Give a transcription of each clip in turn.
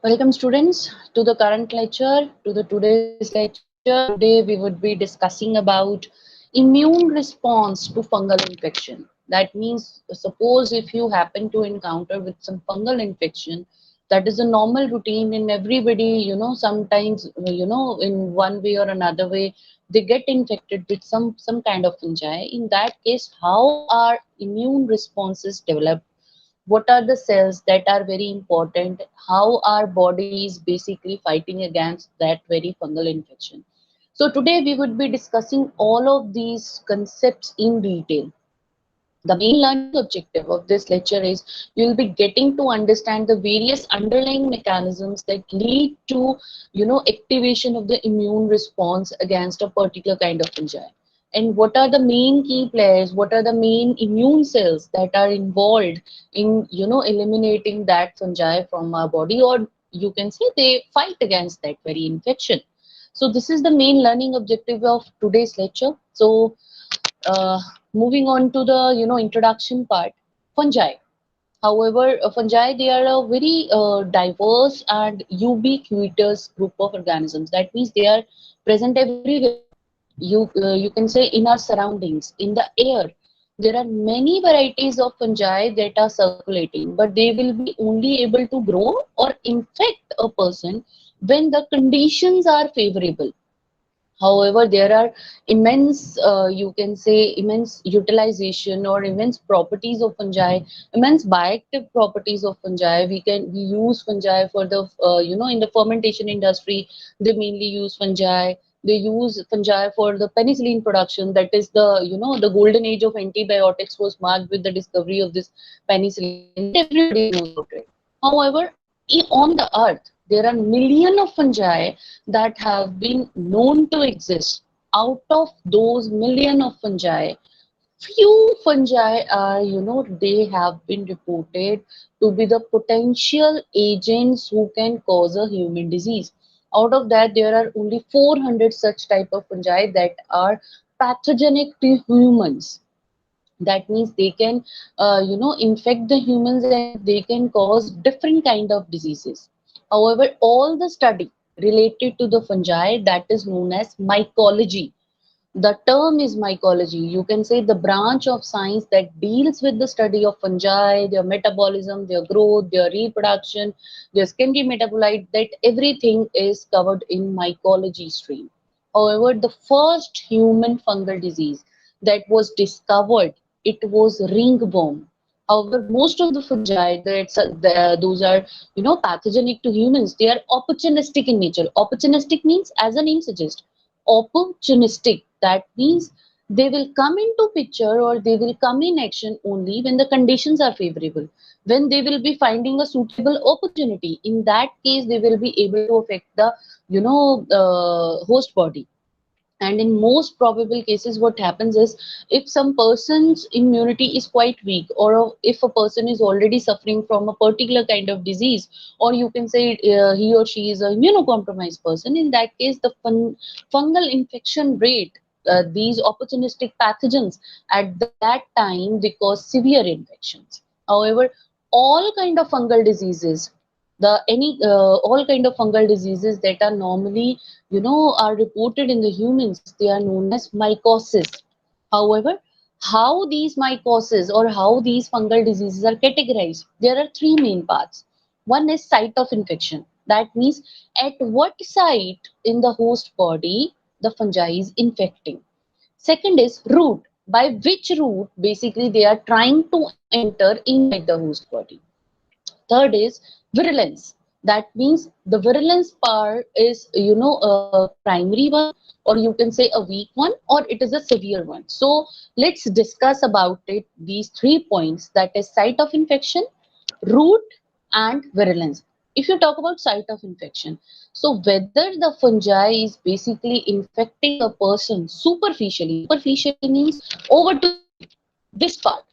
Welcome students to the current lecture, to the today's lecture. Today we would be discussing about immune response to fungal infection. That means suppose if you happen to encounter with some fungal infection, that is a normal routine in everybody, sometimes, in one way or another way, they get infected with some kind of fungi. In that case, how are immune responses developed? What are the cells that are very important, how our body is basically fighting against that very fungal infection. So today we would be discussing all of these concepts in detail. The main learning objective of this lecture is you'll be getting to understand the various underlying mechanisms that lead to activation of the immune response against a particular kind of fungi, and what are the main key players, what are the main immune cells that are involved in eliminating that fungi from our body, or you can say they fight against that very infection. So this is the main learning objective of today's lecture. So uh, moving on to the introduction part, fungi. However, fungi, they are a very diverse and ubiquitous group of organisms. That means they are present everywhere. You can say in our surroundings, in the air. There are many varieties of fungi that are circulating, but they will be only able to grow or infect a person when the conditions are favorable. However, there are immense, you can say, immense utilization or immense properties of fungi, immense bioactive properties of fungi. We use fungi for the, in the fermentation industry. They mainly use fungi. They use fungi for the penicillin production. That is the, the golden age of antibiotics was marked with the discovery of this penicillin. That everybody knows about it. However, on the earth, there are millions of fungi that have been known to exist. Out of those million of fungi, few fungi are, they have been reported to be the potential agents who can cause a human disease. Out of that, there are only 400 such type of fungi that are pathogenic to humans. That means they can infect the humans and they can cause different kind of diseases. However, all the study related to the fungi, that is known as mycology. The term is mycology. You can say the branch of science that deals with the study of fungi, their metabolism, their growth, their reproduction, their secondary metabolite, that everything is covered in mycology stream. However, the first human fungal disease that was discovered, it was ringworm. However, most of the fungi, those are pathogenic to humans. They are opportunistic in nature. Opportunistic means, as the name suggests, opportunistic. That means they will come into picture or they will come in action only when the conditions are favorable, when they will be finding a suitable opportunity. In that case, they will be able to affect the host body. And in most probable cases, what happens is, if some person's immunity is quite weak, or if a person is already suffering from a particular kind of disease, or you can say he or she is a immunocompromised person, in that case the fungal infection rate, these opportunistic pathogens at that time, they cause severe infections. However, all kind of fungal diseases, the any all kind of fungal diseases that are normally are reported in the humans, they are known as mycosis. However, how these mycosis or how these fungal diseases are categorized, there are three main parts. One is site of infection. That means at what site in the host body the fungi is infecting. Second is route, by which route basically they are trying to enter inside the host body. Third is virulence. That means the virulence part is, a primary one, or you can say a weak one, or it is a severe one. So let's discuss about it, these 3 points, that is site of infection, root, and virulence. If you talk about site of infection, so whether the fungi is basically infecting a person superficially means over to this part,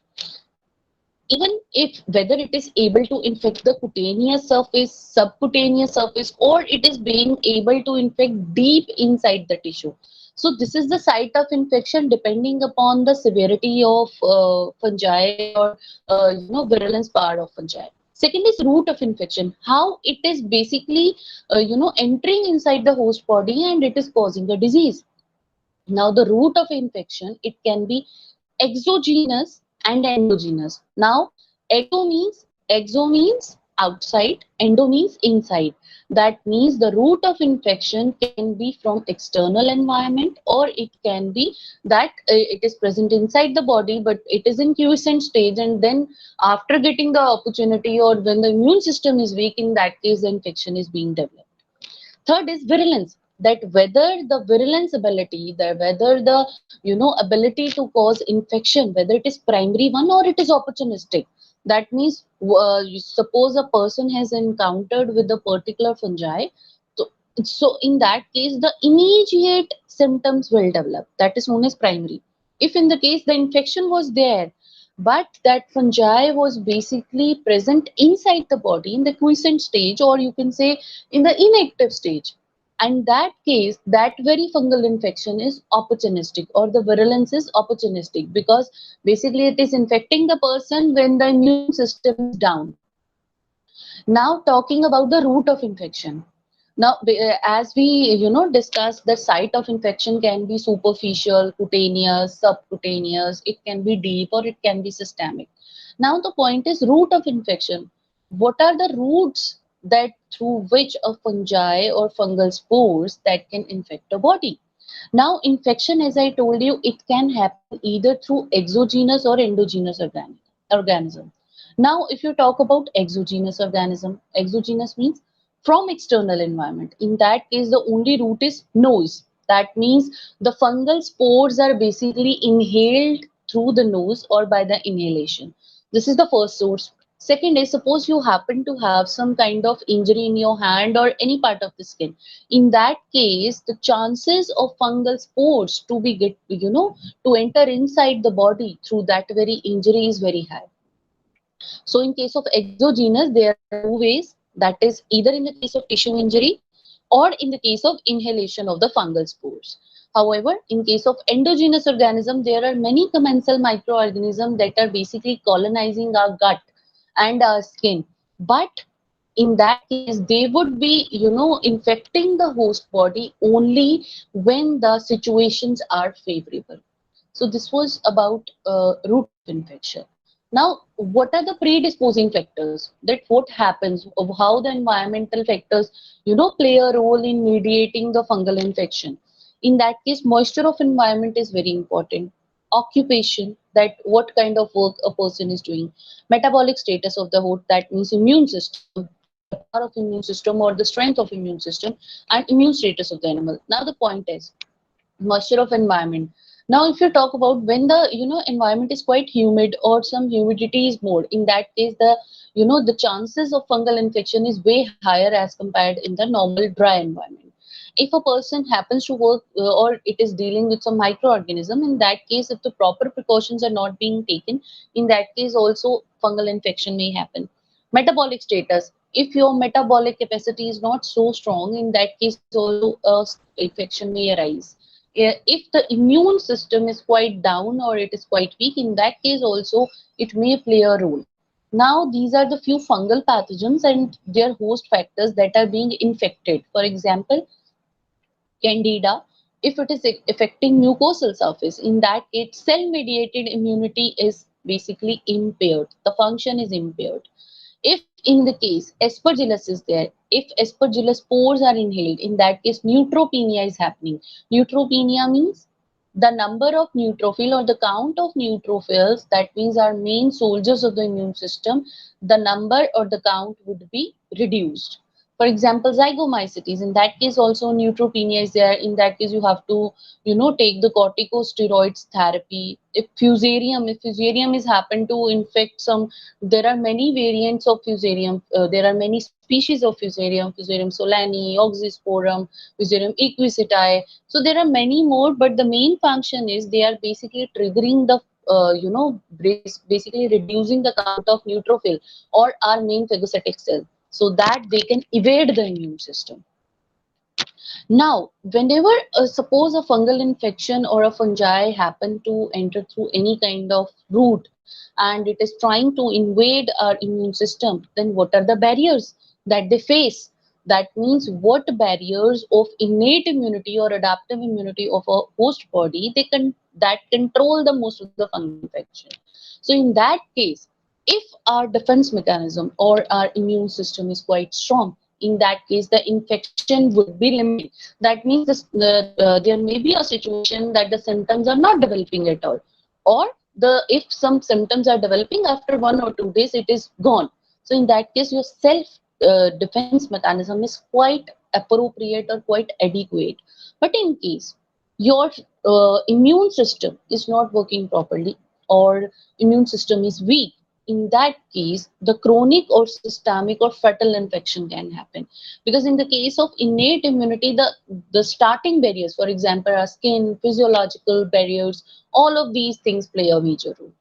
even if whether it is able to infect the cutaneous surface, subcutaneous surface, or it is being able to infect deep inside the tissue. So this is the site of infection depending upon the severity of fungi or virulence part of fungi. Second is route of infection, how it is basically entering inside the host body and it is causing the disease. Now the route of infection, it can be exogenous and endogenous. Now exo means outside, endo means inside. That means the route of infection can be from external environment, or it can be that it is present inside the body but it is in quiescent stage, and then after getting the opportunity or when the immune system is weak, in that case the infection is being developed. Third is virulence, that whether the virulence ability, the whether the ability to cause infection, whether it is primary one or it is opportunistic. That means you suppose a person has encountered with a particular fungi, so, so in that case the immediate symptoms will develop. That is known as primary. If in the case the infection was there, but that fungi was basically present inside the body in the quiescent stage, or you can say in the inactive stage, and that case that very fungal infection is opportunistic, or the virulence is opportunistic, because basically it is infecting the person when the immune system is down. Now talking about the route of infection. Now, as we discussed, the site of infection can be superficial, cutaneous, subcutaneous. It can be deep or it can be systemic. Now the point is route of infection. What are the routes that through which a fungi or fungal spores that can infect a body? Now, infection, as I told you, it can happen either through exogenous or endogenous organism. Now, if you talk about exogenous means from external environment. In that case, the only route is nose. That means the fungal spores are basically inhaled through the nose or by the inhalation. This is the first source. Second is, suppose you happen to have some kind of injury in your hand or any part of the skin. In that case, the chances of fungal spores to be to enter inside the body through that very injury is very high. So in case of exogenous, there are two ways. That is either in the case of tissue injury or in the case of inhalation of the fungal spores. However, in case of endogenous organism, there are many commensal microorganisms that are basically colonizing our gut and our skin. But in that case, they would be, infecting the host body only when the situations are favorable. So this was about route of infection. Now, what are the predisposing factors? That what happens of how the environmental factors, play a role in mediating the fungal infection. In that case, moisture of environment is very important. Occupation, that what kind of work a person is doing. Metabolic status of the host, that means immune system, the power of immune system or the strength of immune system, and immune status of the animal. Now the point is moisture of environment. Now if you talk about when the environment is quite humid or some humidity is more, in that case the the chances of fungal infection is way higher as compared in the normal dry environment. If a person happens to work or it is dealing with some microorganism, in that case if the proper precautions are not being taken, in that case also fungal infection may happen. Metabolic status, if your metabolic capacity is not so strong, in that case also a infection may arise. If the immune system is quite down or it is quite weak, in that case also it may play a role. Now these are the few fungal pathogens and their host factors that are being infected. For example, candida, if it is affecting mucosal surface, in that case cell mediated immunity is basically impaired, the function is impaired. If in the case aspergillus is there, if aspergillus spores are inhaled, in that case neutropenia is happening. Neutropenia means the number of neutrophil or the count of neutrophils, that means our main soldiers of the immune system, the number or the count would be reduced. For example, zygomycetes, in that case also neutropenia is there. In that case you have to take the corticosteroids therapy. If fusarium is happen to infect some, there are many variants of fusarium. There are many species of fusarium, Fusarium solani, oxysporum, Fusarium equisetae. So there are many more, but the main function is they are basically triggering the basically reducing the count of neutrophil or our main phagocytic cell, so that they can evade the immune system. Now, whenever suppose a fungal infection or a fungi happen to enter through any kind of route and it is trying to invade our immune system, then what are the barriers that they face? That means what barriers of innate immunity or adaptive immunity of a host body they can that control the most of the fungal infection. So in that case, if our defense mechanism or our immune system is quite strong, in that case the infection would be limited. That means there may be a situation that the symptoms are not developing at all, or the if some symptoms are developing after 1 or 2 days it is gone. So in that case your self defense mechanism is quite appropriate or quite adequate. But in case your immune system is not working properly or immune system is weak, in that case the chronic or systemic or fatal infection can happen. Because in the case of innate immunity, the starting barriers, for example our skin, physiological barriers, all of these things play a major role.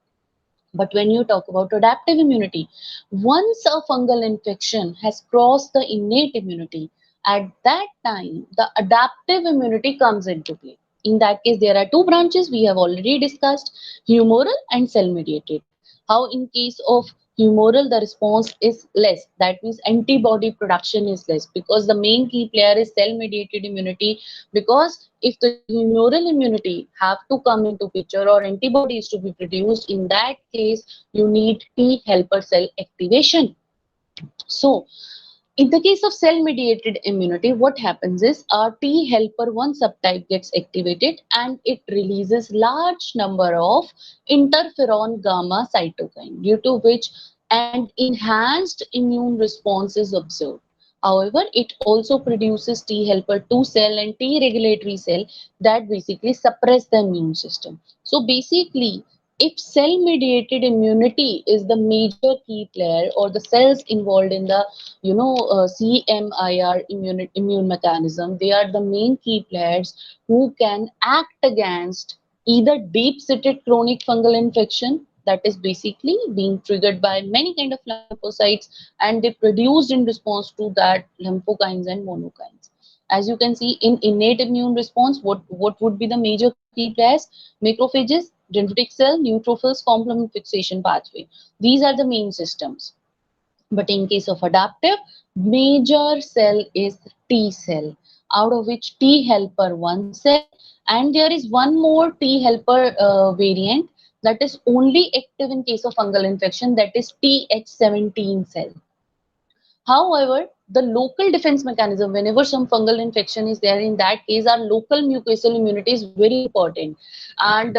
But when you talk about adaptive immunity, once a fungal infection has crossed the innate immunity, at that time the adaptive immunity comes into play. In that case, there are two branches we have already discussed: humoral and cell mediated. How in case of humoral the response is less, that means antibody production is less, because the main key player is cell mediated immunity. Because if the humoral immunity have to come into picture or antibodies to be produced, in that case you need T helper cell activation. So in the case of cell mediated immunity, what happens is our T helper 1 subtype gets activated and it releases large number of interferon gamma cytokine, due to which an enhanced immune response is observed. However, it also produces T helper 2 cell and T regulatory cell that basically suppress the immune system. So basically, if cell mediated immunity is the major key player, or the cells involved in the CMIR immune mechanism, they are the main key players who can act against either deep-seated chronic fungal infection, that is basically being triggered by many kind of lymphocytes and they produced in response to that lymphokines and monokines. As you can see, in innate immune response, what would be the major key players? Macrophages, dendritic cell, neutrophils, complement fixation pathway. These are the main systems. But in case of adaptive, major cell is T cell, out of which T helper 1 cell, and there is one more T helper variant that is only active in case of fungal infection, that is Th17 cell. However, the local defense mechanism, whenever some fungal infection is there, in that case, our local mucosal immunity is very important, and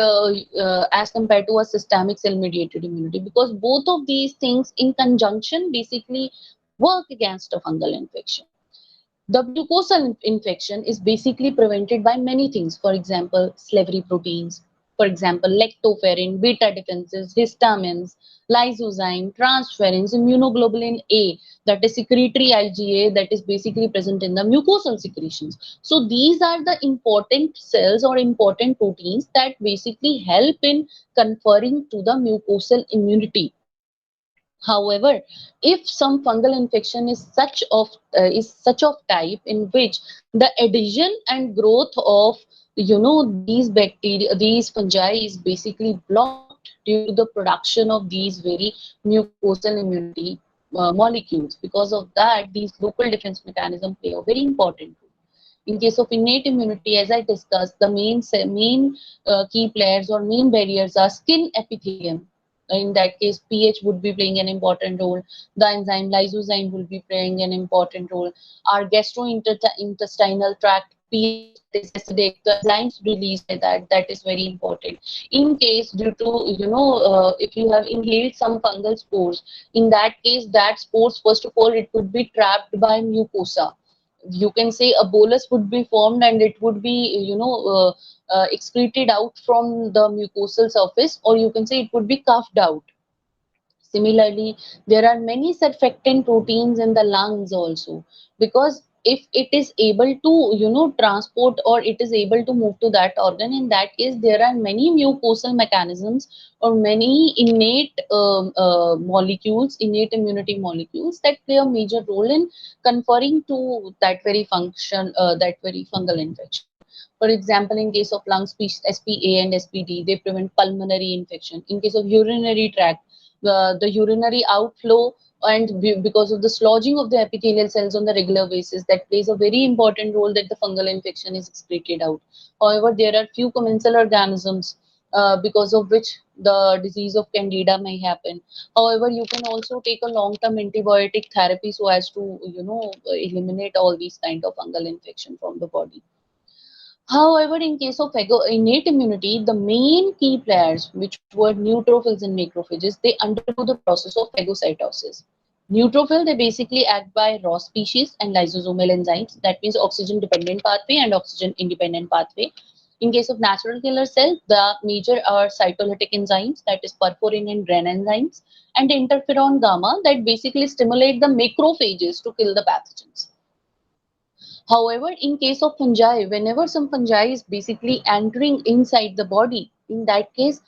as compared to a systemic cell mediated immunity, because both of these things in conjunction basically work against a fungal infection. The mucosal infection is basically prevented by many things. For example, slippery proteins. For example, lactoferrin, beta defenses, histamines, lysozyme, transferrins, immunoglobulin A, that is secretory IgA, that is basically present in the mucosal secretions. So these are the important cells or important proteins that basically help in conferring to the mucosal immunity. However, if some fungal infection is such of type in which the adhesion and growth of these bacteria, these fungi is basically blocked due to the production of these very mucosal immunity molecules. Because of that, these local defense mechanisms play a very important role. In case of innate immunity, as I discussed, the main key players or main barriers are skin epithelium. In that case, pH would be playing an important role. The enzyme lysozyme will be playing an important role. Our gastrointestinal tract pH, that is acidic, the enzymes released by that is very important. In case due to if you have inhaled some fungal spores, in that case, that spores first of all it could be trapped by mucosa. You can say a bolus would be formed and it would be excreted out from the mucosal surface, or you can say it would be coughed out. Similarly, there are many surfactant proteins in the lungs also, because if it is able to transport, or it is able to move to that organ, in that case there are many mucosal mechanisms or many innate molecules, innate immunity molecules, that play a major role in conferring to that very function, that very fungal infection. For example, in case of lungs, SPA and SPD, they prevent pulmonary infection. In case of urinary tract, the urinary outflow, and because of the slodging of the epithelial cells on the regular basis, that plays a very important role that the fungal infection is excreted out. However, there are few commensal organisms because of which the disease of candida may happen. However, you can also take a long-term antibiotic therapy so as to eliminate all these kind of fungal infection from the body. However, in case of innate immunity, the main key players, which were neutrophils and macrophages, they undergo the process of phagocytosis. Neutrophil, they basically act by raw species and lysosomal enzymes. That means oxygen-dependent pathway and oxygen-independent pathway. In case of natural killer cell, the major are cytolytic enzymes, that is perforin and Bren enzymes, and interferon gamma, that basically stimulate the macrophages to kill the pathogens. However, in case of fungi, whenever some fungi is basically entering inside the body, in that case,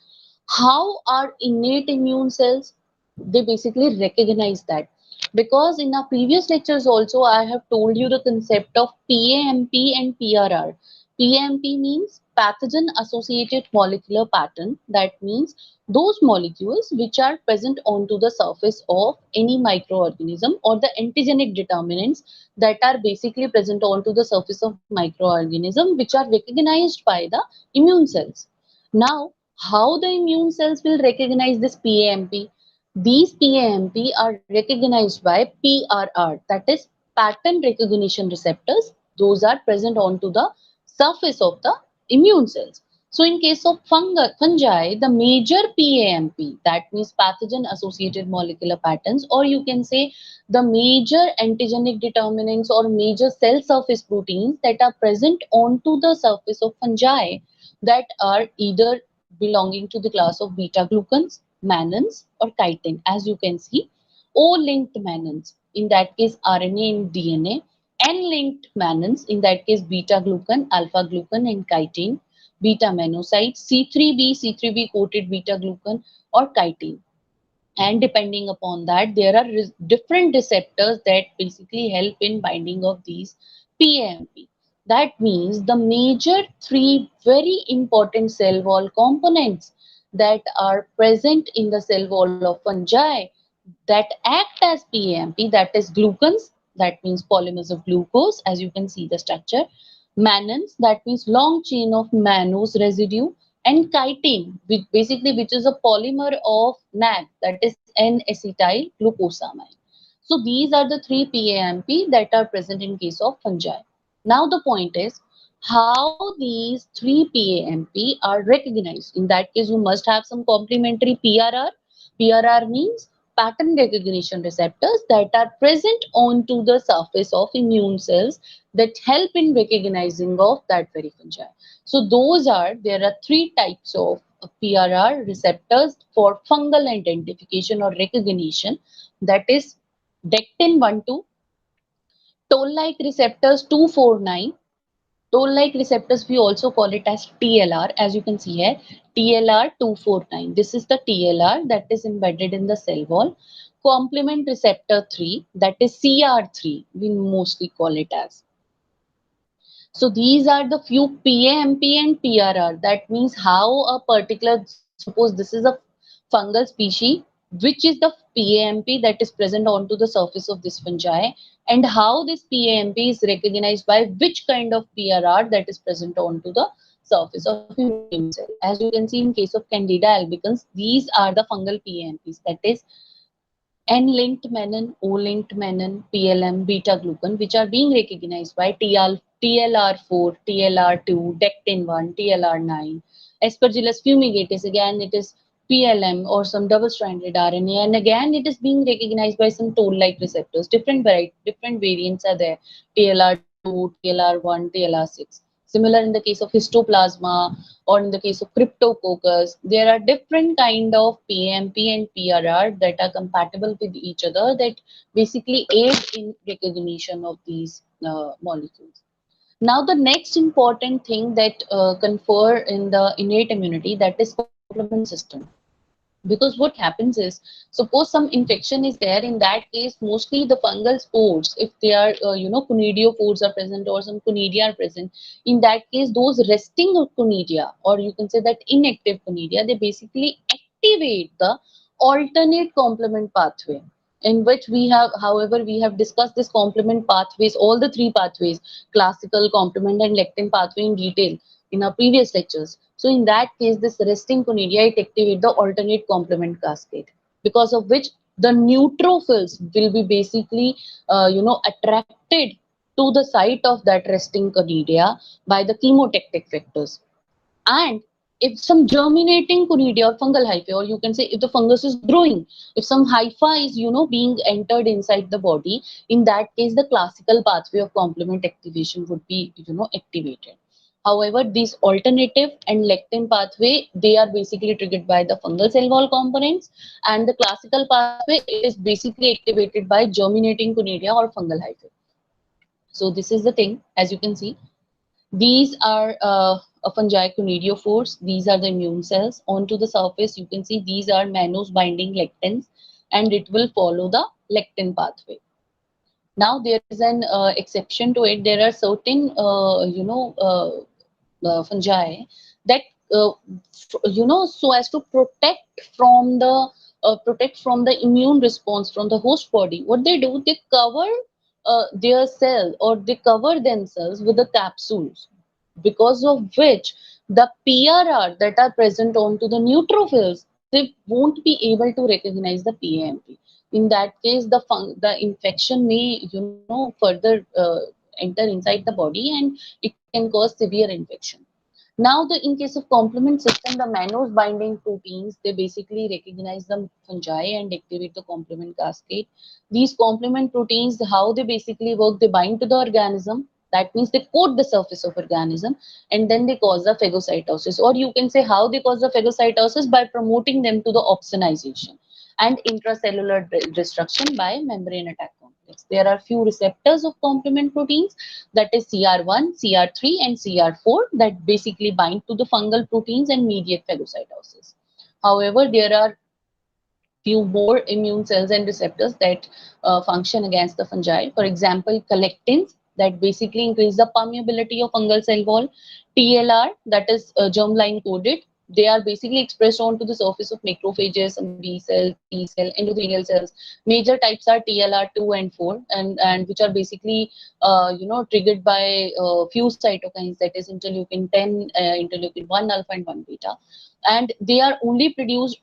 how our innate immune cells, they basically recognize that. Because in our previous lectures also, I have told you the concept of PAMP and PRR. PAMP means pathogen associated molecular pattern. That means those molecules which are present onto the surface of any microorganism, or the antigenic determinants that are basically present onto the surface of microorganism, which are recognized by the immune cells. Now, how the immune cells will recognize this PAMP? These PAMP are recognized by PRR, that is pattern recognition receptors. Those are present onto the surface of the immune cells. So in case of fungi, the major PAMP, that means pathogen associated molecular patterns, or you can say the major antigenic determinants or major cell surface proteins that are present onto the surface of fungi, that are either belonging to the class of beta glucans, mannans, or chitin. As you can see, O-linked mannans, in that case RNA and DNA, N-linked mannans, in that case beta glucan, alpha glucan, and chitin, beta monocytes, C3b coated beta glucan, or chitin. And depending upon that, there are different receptors that basically help in binding of these PAMP. That means the major three very important cell wall components that are present in the cell wall of fungi that act as PAMP, that is glucans, that means polymers of glucose, as you can see the structure, mannans, that means long chain of mannose residue, and chitin, which is a polymer of NAG, that is N-acetyl glucosamine. So these are the three PAMP that are present in case of fungi. Now the point is how these three PAMP are recognized. In that case, you must have some complementary PRR. PRR means pattern recognition receptors that are present onto the surface of immune cells that help in recognizing of that very fungi. So there are three types of PRR receptors for fungal identification or recognition. That is Dectin 1,2, toll-like receptors 249. Toll-like receptors, we also call it as TLR, as you can see here, TLR 249. This is the TLR that is embedded in the cell wall. Complement receptor 3, that is CR3, we mostly call it as. So these are the few PAMP and PRR. That means how a particular, suppose this is a fungal species, which is the PAMP that is present onto the surface of this fungi, and how this PAMP is recognized by which kind of PRR that is present onto the surface of immune cell. As you can see in case of Candida albicans, these are the fungal PAMPs, that is N-linked menin, O-linked menin, PLM, beta glucan, which are being recognized by TLR4, TLR2, Dectin1, TLR9. Aspergillus fumigatus, again it is PLM or some double-stranded RNA, and again it is being recognized by some toll-like receptors. Different variants are there, TLR2, TLR1, TLR6. Similar in the case of histoplasma or in the case of cryptococcus, there are different kind of PAMP and PRR that are compatible with each other that basically aid in recognition of these molecules. Now, the next important thing that confer in the innate immunity, that is complement system. Because what happens is, suppose some infection is there, in that case mostly the fungal spores, if they are conidiophores are present or some conidia are present, in that case those resting conidia, or you can say that inactive conidia, they basically activate the alternate complement pathway, in which we have, however, we have discussed this complement pathways, all the three pathways, classical, complement and lectin pathway, in detail in our previous lectures. So in that case, this resting conidia, it activates the alternate complement cascade, because of which the neutrophils will be basically, attracted to the site of that resting conidia by the chemotactic factors. And if some germinating conidia or fungal hyphae, or you can say if the fungus is growing, if some hypha is, being entered inside the body, in that case, the classical pathway of complement activation would be, activated. However, these alternative and lectin pathway, they are basically triggered by the fungal cell wall components, and the classical pathway, it is basically activated by germinating conidia or fungal hyphae. So this is the thing, as you can see. These are a fungi conidiophores. These are the immune cells. Onto the surface, you can see these are mannose binding lectins, and it will follow the lectin pathway. Now, there is an exception to it. There are certain, fungi that, so as to protect from the immune response from the host body. What they do, they cover their cell, or they cover themselves with the capsules, because of which the PRR that are present onto the neutrophils, they won't be able to recognize the PAMP. In that case, the infection may, further enter inside the body, and it can cause severe infection. Now, in case of complement system, the mannose binding proteins, they basically recognize the fungi and activate the complement cascade. These complement proteins, how they basically work, they bind to the organism. That means they coat the surface of organism, and then they cause the phagocytosis. Or you can say how they cause the phagocytosis, by promoting them to the opsonization and intracellular destruction by membrane attack complex. There are few receptors of complement proteins, that is CR1, CR3 and CR4, that basically bind to the fungal proteins and mediate phagocytosis. However, there are few more immune cells and receptors that function against the fungi. For example, collectins, that basically increase the permeability of fungal cell wall. TLR, that is germline coded. They are basically expressed onto the surface of macrophages, some B cells, T cell, endothelial cells. Major types are TLR2 and 4, and which are basically, triggered by few cytokines, that is interleukin 10, interleukin 1 alpha and 1 beta, and they are only produced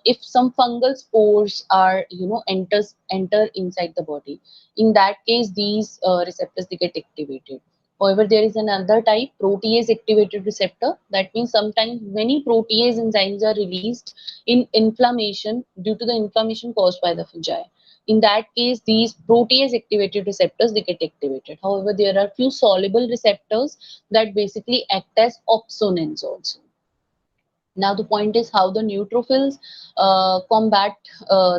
if some fungal spores are, enter inside the body. In that case, these receptors, they get activated. However, there is another type, protease activated receptor. That means sometimes many protease enzymes are released in inflammation, due to the inflammation caused by the fungi. In that case, these protease activated receptors, they get activated. However, there are few soluble receptors that basically act as opsonins also. Now, the point is how the neutrophils combat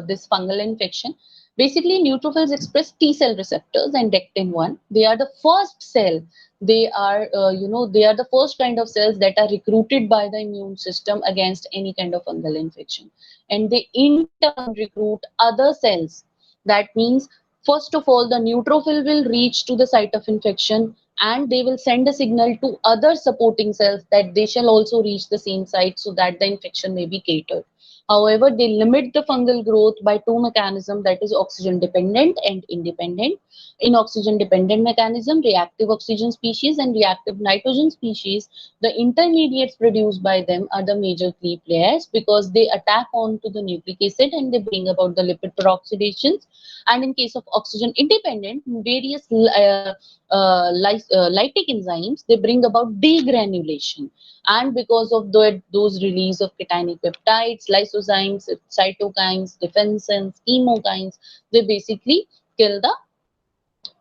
this fungal infection. Basically, neutrophils express T cell receptors and dectin-1. They are the first cell. They are, they are the first kind of cells that are recruited by the immune system against any kind of fungal infection. And they in turn recruit other cells. That means, first of all, the neutrophil will reach to the site of infection, and they will send a signal to other supporting cells that they shall also reach the same site, so that the infection may be catered. However, they limit the fungal growth by two mechanisms, that is oxygen dependent and independent. In oxygen dependent mechanism, reactive oxygen species and reactive nitrogen species, the intermediates produced by them are the major key players, because they attack onto the nucleic acid and they bring about the lipid peroxidations. And in case of oxygen independent, various lytic enzymes, they bring about degranulation, and because of those release of cationic peptides, lysozymes, cytokines, defensins, chemokines, they basically kill the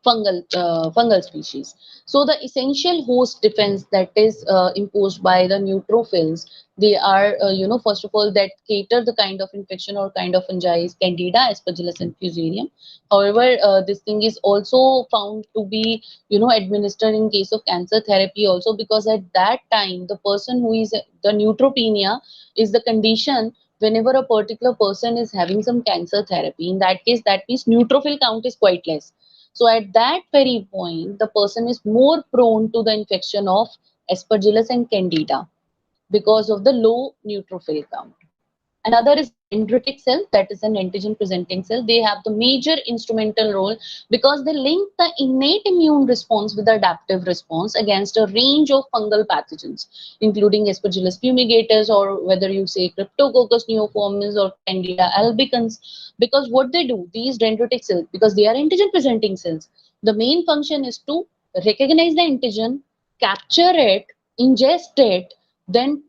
fungal species. So the essential host defense that is imposed by the neutrophils, they are first of all that cater the kind of infection or kind of fungi is Candida, Aspergillus, and Fusarium. However, this thing is also found to be administered in case of cancer therapy also, because at that time the person who is the neutropenia is the condition whenever a particular person is having some cancer therapy. In that case, that means neutrophil count is quite less. So at that very point, the person is more prone to the infection of Aspergillus and Candida because of the low neutrophil count. Another is dendritic cell, that is an antigen presenting cell. They have the major instrumental role because they link the innate immune response with the adaptive response against a range of fungal pathogens, including Aspergillus fumigatus, or whether you say Cryptococcus neoformis or Candida albicans. Because what they do, these dendritic cells, because they are antigen presenting cells, the main function is to recognize the antigen, capture it, ingest it, then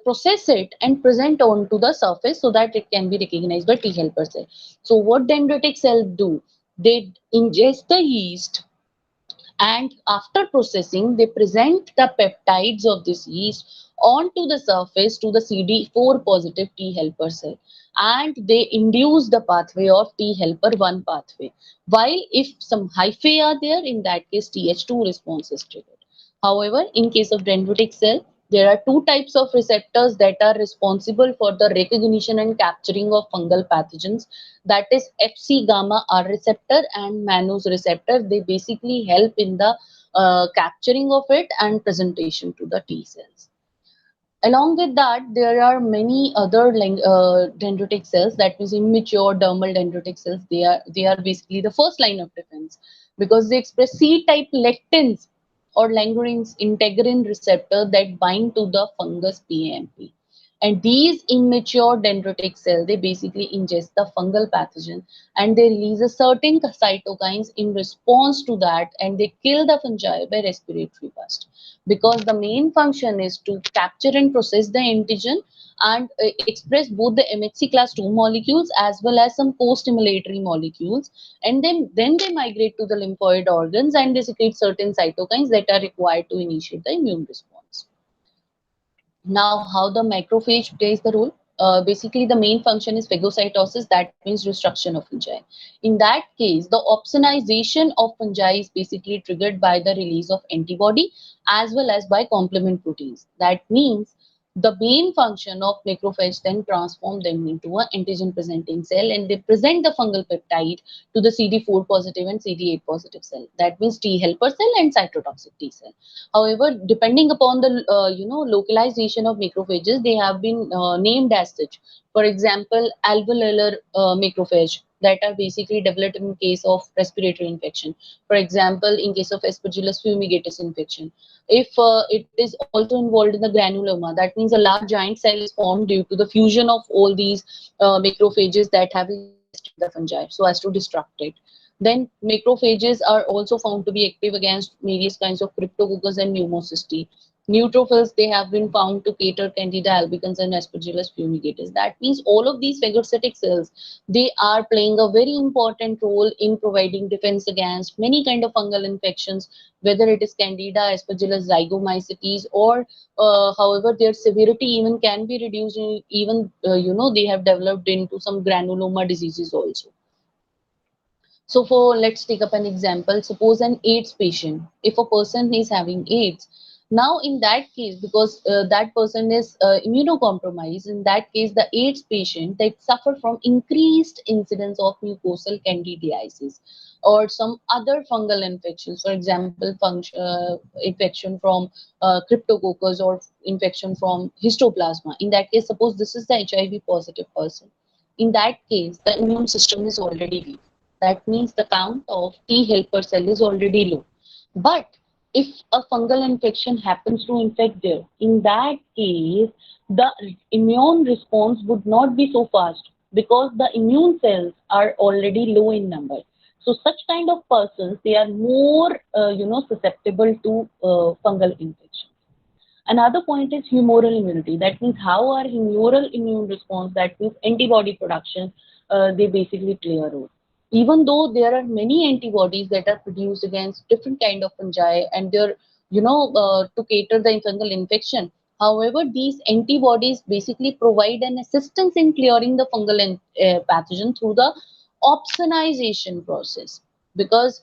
process it and present onto the surface so that it can be recognized by T helper cell. So what dendritic cells do? They ingest the yeast, and after processing they present the peptides of this yeast onto the surface to the CD4 positive T helper cell, and they induce the pathway of T helper 1 pathway, while if some hyphae are there, in that case Th2 response is triggered. However, in case of dendritic cell, there are two types of receptors that are responsible for the recognition and capturing of fungal pathogens, that is Fc gamma R receptor and Mannose receptor. They basically help in the capturing of it and presentation to the T cells. Along with that, there are many other dendritic cells, that means immature dermal dendritic cells. They are basically the first line of defense because they express C-type lectins or Langerhans integrin receptor that bind to the fungus PAMP. And these immature dendritic cells, they basically ingest the fungal pathogen and they release a certain cytokines in response to that, and they kill the fungi by respiratory burst, because the main function is to capture and process the antigen and express both the MHC class 2 molecules as well as some co-stimulatory molecules, and then they migrate to the lymphoid organs and they secrete certain cytokines that are required to initiate the immune response. Now, how the macrophage plays the role? Basically, the main function is phagocytosis, that means destruction of fungi. In that case, the opsonization of fungi is basically triggered by the release of antibody as well as by complement proteins. That means the main function of macrophage then transform them into an antigen presenting cell, and they present the fungal peptide to the CD4 positive and CD8 positive cell. That means T helper cell and cytotoxic T cell. However, depending upon the localization of macrophages, they have been named as such. For example, alveolar macrophage that are basically developed in case of respiratory infection. For example, in case of Aspergillus fumigatus infection. If it is also involved in the granuloma, that means a large giant cell is formed due to the fusion of all these macrophages that have ingested the fungi so as to destruct it. Then macrophages are also found to be active against various kinds of Cryptococcus and Pneumocystis. Neutrophils, they have been found to cater Candida albicans and Aspergillus fumigatus. That means all of these phagocytic cells, they are playing a very important role in providing defense against many kind of fungal infections, whether it is Candida, Aspergillus, Zygomycetes, or however their severity even can be reduced. Even they have developed into some granuloma diseases also. So for let's take up an example. Suppose an AIDS patient. If a person is having AIDS, now in that case, because that person is immunocompromised, in that case, the AIDS patient that suffer from increased incidence of mucosal candidiasis or some other fungal infections, for example, infection from cryptococcus or infection from histoplasma. In that case, suppose this is the HIV positive person. In that case, the immune system is already weak. That means the count of T helper cell is already low. But if a fungal infection happens to infect there, in that case, the immune response would not be so fast because the immune cells are already low in number. So such kind of persons, they are more, susceptible to fungal infection. Another point is humoral immunity. That means how our humoral immune response, that means antibody production, they basically play a role. even though there are many antibodies that are produced against different kind of fungi and they're to cater the fungal infection. However, these antibodies basically provide an assistance in clearing the fungal pathogen through the opsonization process, because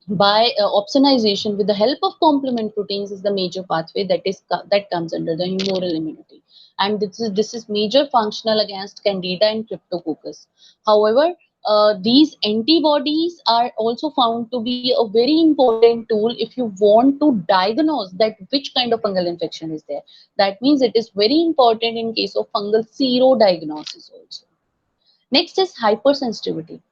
by opsonization with the help of complement proteins is the major pathway that comes under the humoral immunity, and this is major functional against candida and cryptococcus. However, these antibodies are also found to be a very important tool if you want to diagnose that which kind of fungal infection is there. That means it is very important in case of fungal serodiagnosis also. Next is hypersensitivity.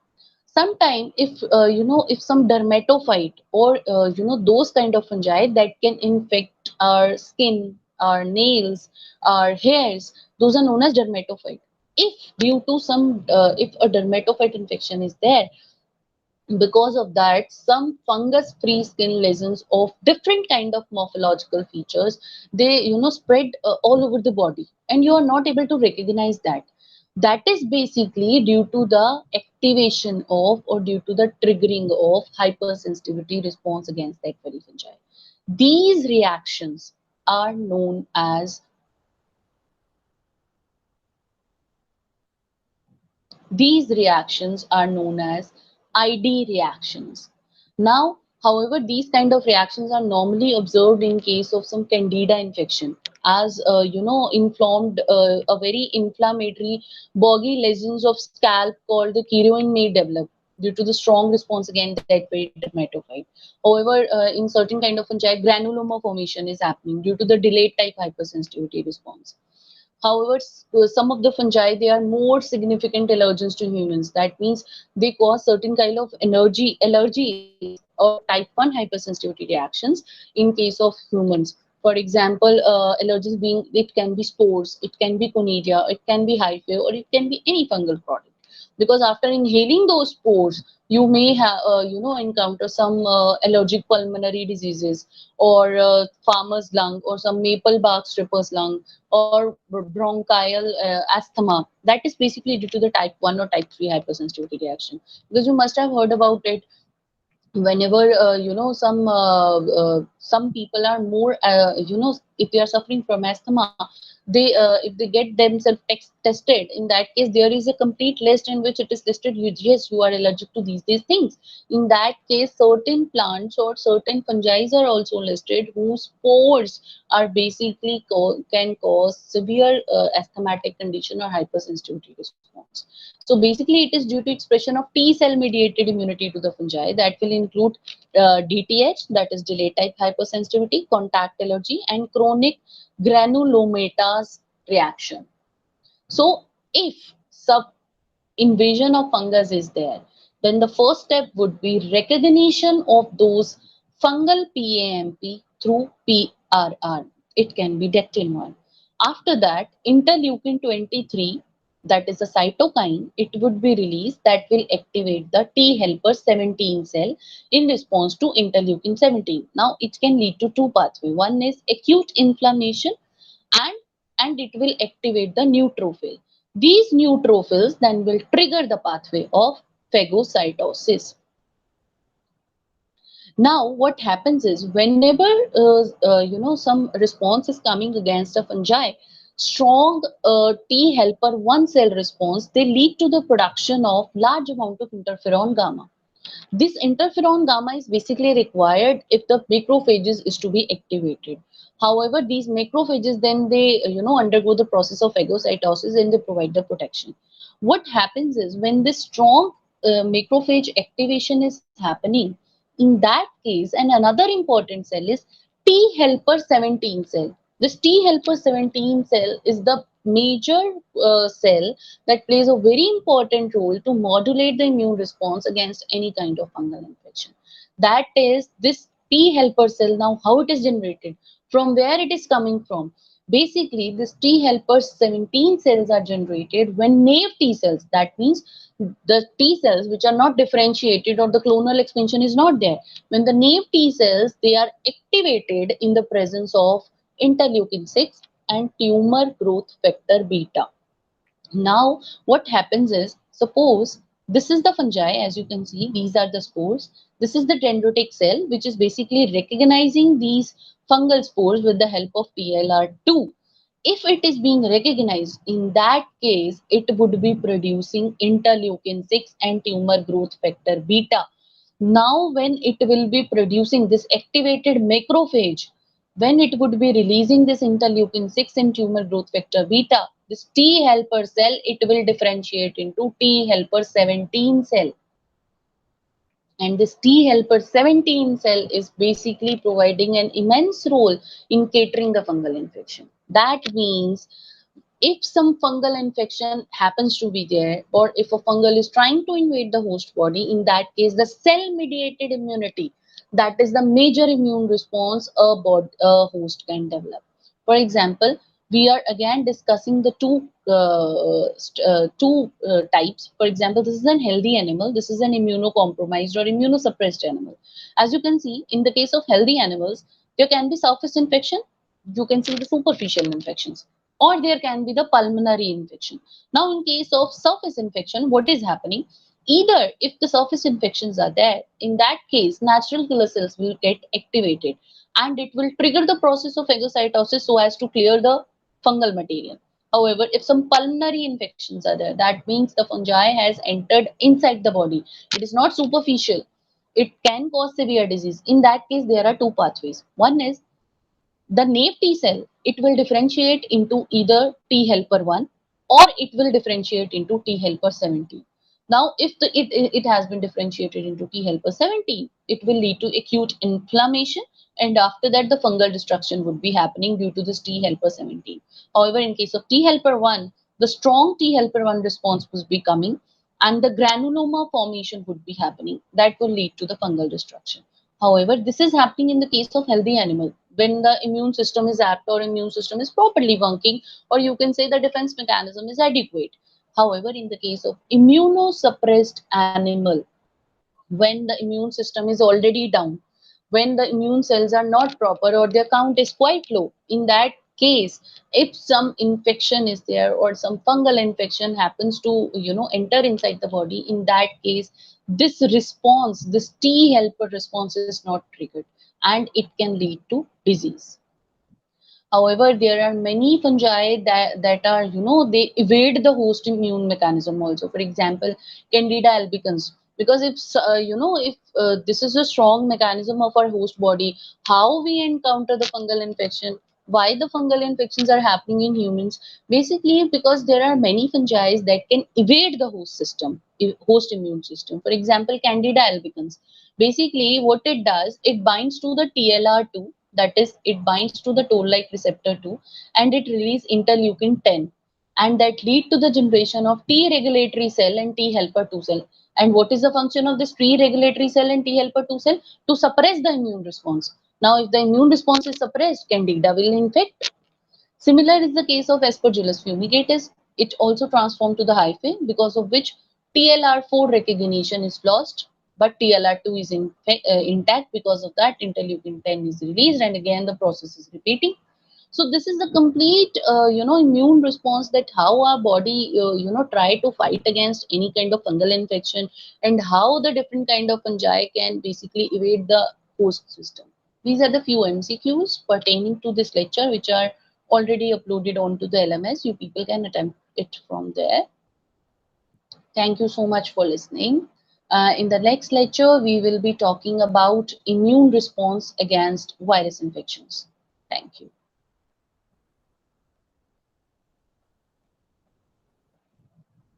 Sometimes if some dermatophyte or those kind of fungi that can infect our skin, our nails, our hairs, those are known as dermatophyte. If due to some if a dermatophyte infection is there, because of that some fungus free skin lesions of different kind of morphological features, they spread all over the body and you are not able to recognize that. That is basically due to the activation of or due to the triggering of hypersensitivity response against that very fungi. These reactions are known as These reactions are known as ID reactions. Now, however, these kind of reactions are normally observed in case of some candida infection, as inflamed, a very inflammatory boggy lesions of scalp called the keroin may develop due to the strong response against that very dermatophyte. However, in certain kind of fungi, granuloma formation is happening due to the delayed type hypersensitivity response. However, some of the fungi, they are more significant allergens to humans. That means they cause certain kind of allergies or type 1 hypersensitivity reactions in case of humans. For example, allergens being, it can be spores, it can be conidia, it can be hyphae, or it can be any fungal product. Because after inhaling those spores, you may have encounter some allergic pulmonary diseases, or farmer's lung, or some maple bark stripper's lung, or bronchial asthma. That is basically due to the type 1 or type 3 hypersensitivity reaction. Because you must have heard about it, whenever some people are more if they are suffering from asthma, they if they get themselves tested, in that case there is a complete list in which it is listed, yes, you are allergic to these things. In that case, certain plants or certain fungi are also listed whose spores are basically can cause severe asthmatic condition or hypersensitivity response. So basically, it is due to expression of T cell mediated immunity to the fungi that will include DTH, that is delayed type hypersensitivity, contact allergy, and chronic granulomatous reaction. So if sub invasion of fungus is there, then the first step would be recognition of those fungal PAMP through PRR. It can be dectin 1. After that, interleukin 23, that is a cytokine, it would be released that will activate the T helper 17 cell in response to interleukin 17. Now, it can lead to two pathways. One is acute inflammation, and it will activate the neutrophil. These neutrophils then will trigger the pathway of phagocytosis. Now, what happens is whenever some response is coming against a fungi, strong T helper one cell response, they lead to the production of large amount of interferon gamma. This interferon gamma is basically required if the macrophages is to be activated. However, these macrophages then they undergo the process of phagocytosis and they provide the protection. What happens is when this strong macrophage activation is happening, in that case, and another important cell is T helper 17 cell. This T helper 17 cell is the major cell that plays a very important role to modulate the immune response against any kind of fungal infection. That is this T helper cell. Now, how it is generated? From where it is coming from? Basically, this T helper 17 cells are generated when naive T cells, that means the T cells which are not differentiated or the clonal expansion is not there. When the naive T cells, they are activated in the presence of interleukin 6 and tumor growth factor beta. Now, what happens is, suppose This is the fungi, as you can see, these are the spores. This is the dendritic cell, which is basically recognizing these fungal spores with the help of TLR2. If it is being recognized, in that case, it would be producing interleukin 6 and tumor growth factor beta. Now, when it will be producing this activated macrophage, when it would be releasing this interleukin 6 and tumor growth factor beta, this T helper cell, it will differentiate into T helper 17 cell. And this T helper 17 cell is basically providing an immense role in catering the fungal infection. That means if some fungal infection happens to be there, or if a fungal is trying to invade the host body, in that case, the cell mediated immunity, that is the major immune response a host can develop. For example, we are again discussing the two types. For example, this is an healthy animal, this is an immunocompromised or immunosuppressed animal. As you can see, in the case of healthy animals, there can be surface infection, you can see the superficial infections, or there can be the pulmonary infection. Now, in case of surface infection, what is happening? Either if the surface infections are there, in that case, natural killer cells will get activated and it will trigger the process of phagocytosis so as to clear the fungal material. However, if some pulmonary infections are there, that means the fungi has entered inside the body. It is not superficial. It can cause severe disease. In that case, there are two pathways. One is the naive T cell, it will differentiate into either T helper 1 or it will differentiate into T helper 17. Now, if it has been differentiated into T helper 17, it will lead to acute inflammation, and after that the fungal destruction would be happening due to this T helper 17. However, in case of T helper 1, the strong T helper 1 response would be coming and the granuloma formation would be happening that will lead to the fungal destruction. However, this is happening in the case of healthy animal when the immune system is apt or immune system is properly working, or you can say the defense mechanism is adequate. However, in the case of immunosuppressed animal, when the immune system is already down, when the immune cells are not proper or their count is quite low, in that case, if some infection is there or some fungal infection happens to enter inside the body, in that case, this response, this T helper response is not triggered and it can lead to disease. However, there are many fungi that are, they evade the host immune mechanism also. For example, Candida albicans. Because if this is a strong mechanism of our host body, how we encounter the fungal infection, why the fungal infections are happening in humans? Basically, because there are many fungi that can evade the host system, host immune system. For example, Candida albicans. Basically, what it does, it binds to the TLR2, that is, it binds to the toll-like receptor 2, and it releases interleukin 10, and that lead to the generation of T regulatory cell and T helper 2 cell. And what is the function of this T regulatory cell and T helper 2 cell? To suppress the immune response. Now, if the immune response is suppressed, Candida will infect. Similar is the case of Aspergillus fumigatus. It also transformed to the hyphae, because of which TLR4 recognition is lost, but TLR2 is intact. Because of that, interleukin 10 is released, and again the process is repeating. So this is the complete, immune response, that how our body, try to fight against any kind of fungal infection, and how the different kind of fungi can basically evade the host system. These are the few MCQs pertaining to this lecture, which are already uploaded onto the LMS. You people can attempt it from there. Thank you so much for listening. In the next lecture, we will be talking about immune response against virus infections. Thank you.